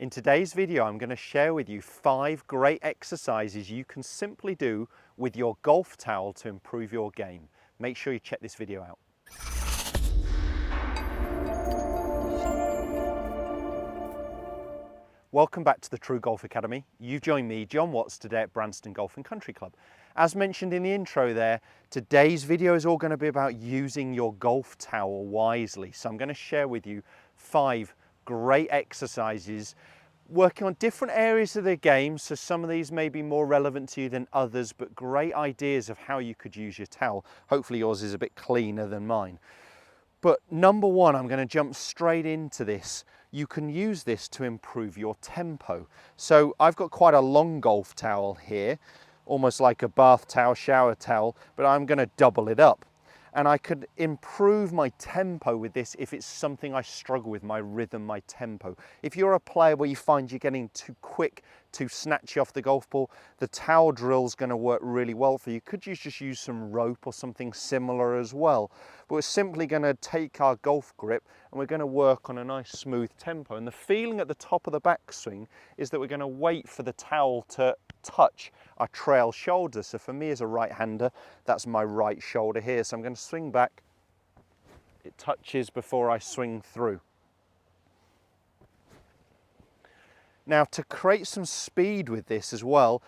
In today's video, I'm going to share with you 5 great exercises you can simply do with your golf towel to improve your game. Make sure you check this video out. Welcome back to the TruGolf Academy. You've joined me, Jon Watts, today at Branston Golf and Country Club. As mentioned in the intro there, today's video is all going to be about using your golf towel wisely. So I'm going to share with you 5 great exercises working on different areas of the game. So some of these may be more relevant to you than others, but great ideas of how you could use your towel. Hopefully yours is a bit cleaner than mine. But number one, I'm going to jump straight into this. You can use this to improve your tempo. So I've got quite a long golf towel here, almost like a bath towel, shower towel, but I'm going to double it up. And I could improve my tempo with this if it's something I struggle with, my rhythm, my tempo. If you're a player where you find you're getting too quick, too snatchy off the golf ball, the towel drill is going to work really well for you. Could you just use some rope or something similar as well? But we're simply going to take our golf grip and we're going to work on a nice smooth tempo. And the feeling at the top of the backswing is that we're going to wait for the towel to touch our trail shoulder. So for me as a right-hander, that's my right shoulder here. So I'm going to swing back. It touches before I swing through. Now, to create some speed with this as well,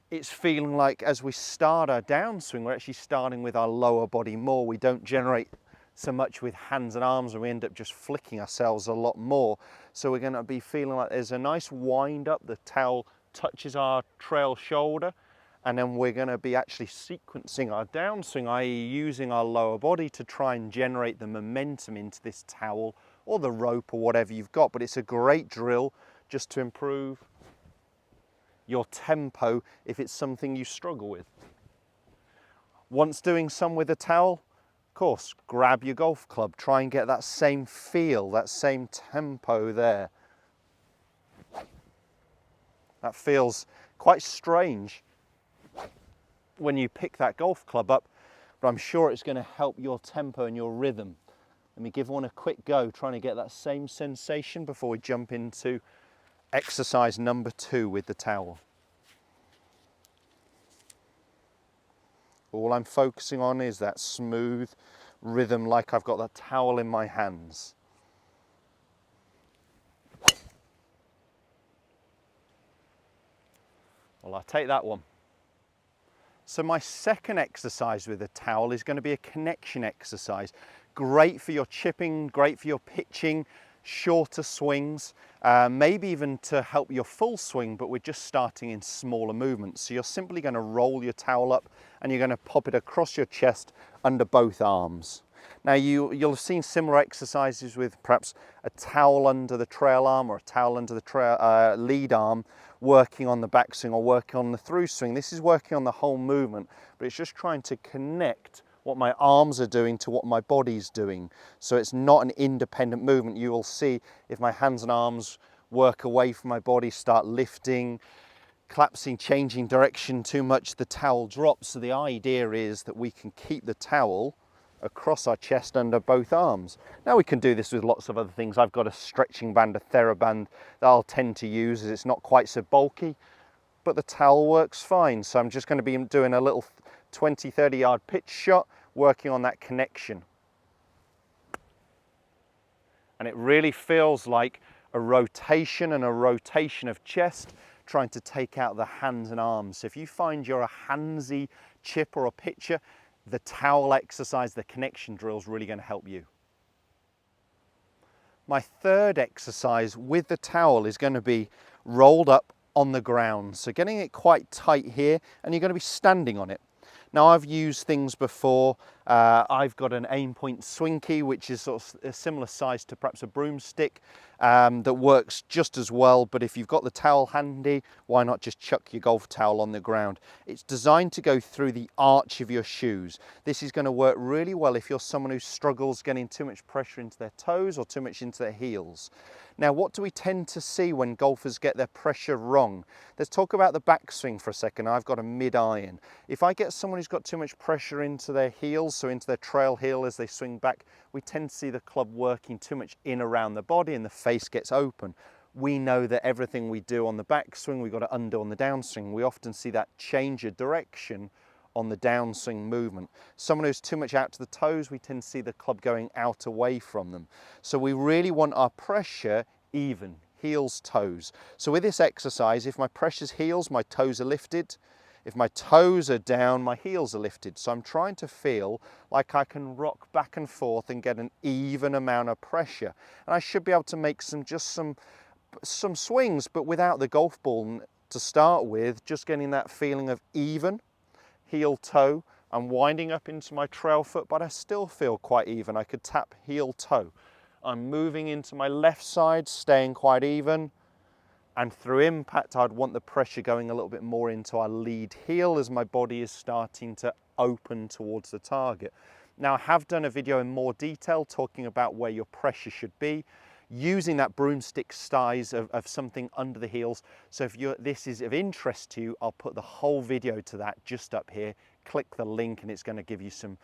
it's feeling like as we start our downswing, we're actually starting with our lower body more. We don't generate so much with hands and arms and we end up just flicking ourselves a lot more. So we're going to be feeling like there's a nice wind up. The towel touches our trail shoulder, and then we're going to be actually sequencing our downswing, i.e. using our lower body to try and generate the momentum into this towel or the rope or whatever you've got. But it's a great drill just to improve your tempo if it's something you struggle with. Once doing some with a towel, of course, grab your golf club, try and get that same feel, that same tempo there. That feels quite strange when you pick that golf club up, but I'm sure it's going to help your tempo and your rhythm. Let me give one a quick go, trying to get that same sensation before we jump into exercise number 2 with the towel. All I'm focusing on is that smooth rhythm, like I've got that towel in my hands. Well, I'll take that one. So my second exercise with a towel is going to be a connection exercise. Great for your chipping, great for your pitching, shorter swings, maybe even to help your full swing, but we're just starting in smaller movements. So you're simply going to roll your towel up and you're going to pop it across your chest under both arms. Now you'll have seen similar exercises with perhaps a towel under the trail arm or a towel under the lead arm, working on the backswing or working on the through swing. This is working on the whole movement, but it's just trying to connect what my arms are doing to what my body's doing. So it's not an independent movement. You will see if my hands and arms work away from my body, start lifting, collapsing, changing direction too much, the towel drops. So the idea is that we can keep the towel across our chest under both arms. Now we can do this with lots of other things. I've got a stretching band, a TheraBand that I'll tend to use as it's not quite so bulky, but the towel works fine. So I'm just going to be doing a little 20-30 yard pitch shot, working on that connection. And it really feels like a rotation and a rotation of chest, trying to take out the hands and arms. So if you find you're a handsy chipper or pitcher, the towel exercise, the connection drill is really going to help you. My third exercise with the towel is going to be rolled up on the ground. So getting it quite tight here, and you're going to be standing on it. Now I've used things before. I've got an aim point swinky, which is sort of a similar size to perhaps a broomstick, that works just as well. But if you've got the towel handy, why not just chuck your golf towel on the ground? It's designed to go through the arch of your shoes. This is going to work really well if you're someone who struggles getting too much pressure into their toes or too much into their heels. Now, what do we tend to see when golfers get their pressure wrong? Let's talk about the backswing for a second. I've got a mid-iron. If I get someone who's got too much pressure into their heels, so into their trail heel as they swing back, we tend to see the club working too much in around the body and the face gets open. we know that everything we do on the backswing, we've got to undo on the downswing. We often see that change of direction on the downswing movement. Someone who's too much out to the toes, we tend to see the club going out away from them. So we really want our pressure even, heels, toes. So with this exercise, if my pressure's heels, my toes are lifted. If my toes are down, my heels are lifted. So I'm trying to feel like I can rock back and forth and get an even amount of pressure. And I should be able to make some swings, but without the golf ball to start with, just getting that feeling of even, heel, toe. I'm winding up into my trail foot, but I still feel quite even. I could tap heel, toe. I'm moving into my left side, staying quite even. And through impact, I'd want the pressure going a little bit more into our lead heel as my body is starting to open towards the target. Now, I have done a video in more detail talking about where your pressure should be, using that broomstick size of something under the heels. So if this is of interest to you, I'll put the whole video to that just up here. Click the link and it's going to give you some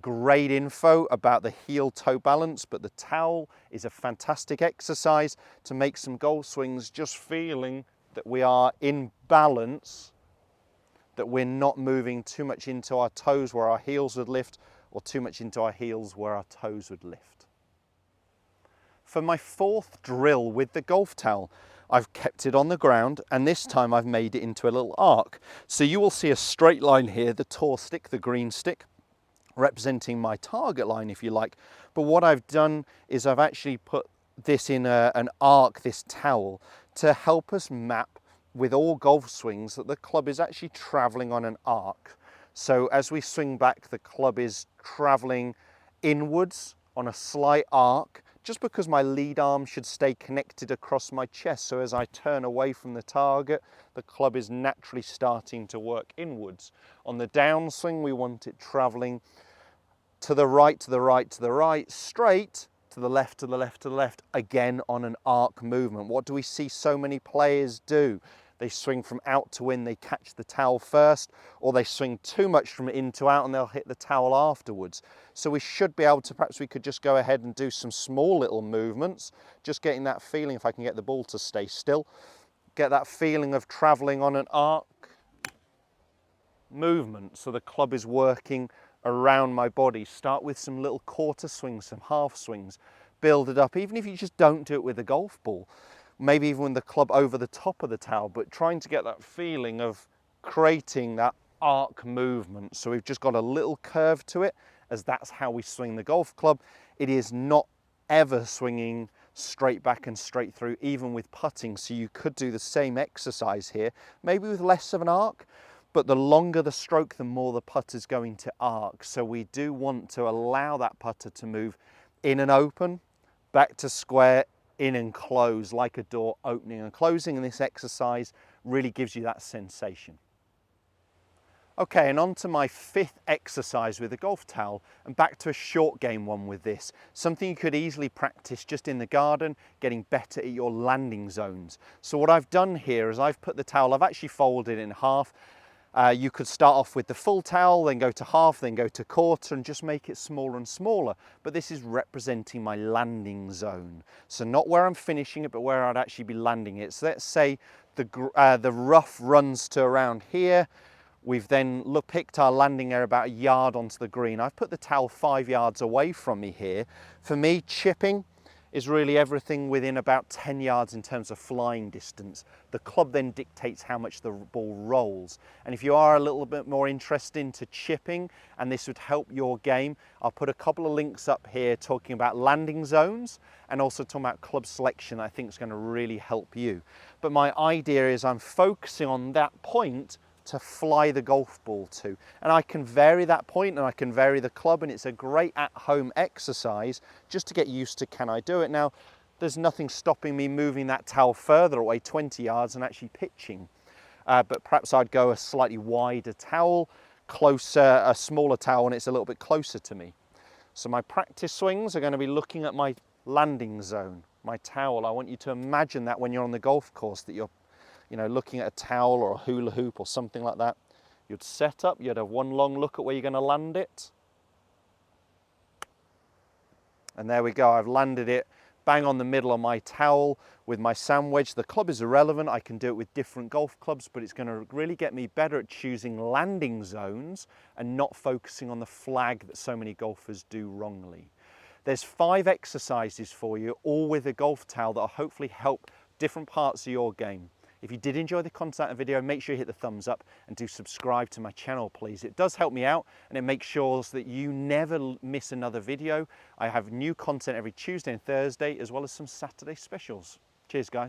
great info about the heel-toe balance. But the towel is a fantastic exercise to make some golf swings, just feeling that we are in balance, that we're not moving too much into our toes where our heels would lift, or too much into our heels where our toes would lift. For my fourth drill with the golf towel, I've kept it on the ground, and this time I've made it into a little arc. So you will see a straight line here, the tall stick, the green stick, representing my target line, if you like. But what I've done is I've actually put this in an arc, this towel, to help us map with all golf swings that the club is actually traveling on an arc. So as we swing back, the club is traveling inwards on a slight arc, just because my lead arm should stay connected across my chest. So as I turn away from the target, the club is naturally starting to work inwards. On the downswing, we want it traveling to the right, to the right, to the right, straight, to the left, to the left, to the left, again on an arc movement. What do we see so many players do? They swing from out to in, they catch the towel first, or they swing too much from in to out and they'll hit the towel afterwards. So we should be able to, perhaps we could just go ahead and do some small little movements, just getting that feeling, if I can get the ball to stay still, get that feeling of traveling on an arc movement. So the club is working around my body. Start with some little quarter swings, some half swings, build it up, even if you just don't do it with a golf ball. Maybe even with the club over the top of the towel, but trying to get that feeling of creating that arc movement. So we've just got a little curve to it, as that's how we swing the golf club. It is not ever swinging straight back and straight through, even with putting. So you could do the same exercise here, maybe with less of an arc, but the longer the stroke, the more the putter's going to arc. So we do want to allow that putter to move in and open, back to square, in and close, like a door opening and closing, and this exercise really gives you that sensation. Okay, and on to my fifth exercise with the golf towel, and back to a short game one with this. Something you could easily practice just in the garden, getting better at your landing zones. So what I've done here is I've put the towel, I've actually folded it in half. You could start off with the full towel, then go to half, then go to quarter, and just make it smaller and smaller. But this is representing my landing zone. So not where I'm finishing it, but where I'd actually be landing it. So let's say the rough runs to around here. We've then picked our landing area about a yard onto the green. I've put the towel 5 yards away from me here. For me, chipping is really everything within about 10 yards in terms of flying distance. The club then dictates how much the ball rolls. And if you are a little bit more interested into chipping, and this would help your game, I'll put a couple of links up here talking about landing zones and also talking about club selection. I think is going to really help you. But my idea is I'm focusing on that point to fly the golf ball to. And I can vary that point and I can vary the club, and it's a great at-home exercise just to get used to, can I do it? Now, there's nothing stopping me moving that towel further away 20 yards and actually pitching. But perhaps I'd go a slightly wider towel, closer, a smaller towel, and it's a little bit closer to me. So my practice swings are going to be looking at my landing zone, my towel. I want you to imagine that when you're on the golf course, that you're looking at a towel or a hula hoop or something like that. You'd set up, you'd have one long look at where you're going to land it. And there we go, I've landed it bang on the middle of my towel with my sand wedge. The club is irrelevant. I can do it with different golf clubs, but it's going to really get me better at choosing landing zones and not focusing on the flag that so many golfers do wrongly. There's 5 exercises for you, all with a golf towel, that will hopefully help different parts of your game. If you did enjoy the content of the video, make sure you hit the thumbs up and do subscribe to my channel, please. It does help me out and it makes sure that you never miss another video. I have new content every Tuesday and Thursday, as well as some Saturday specials. Cheers, guys.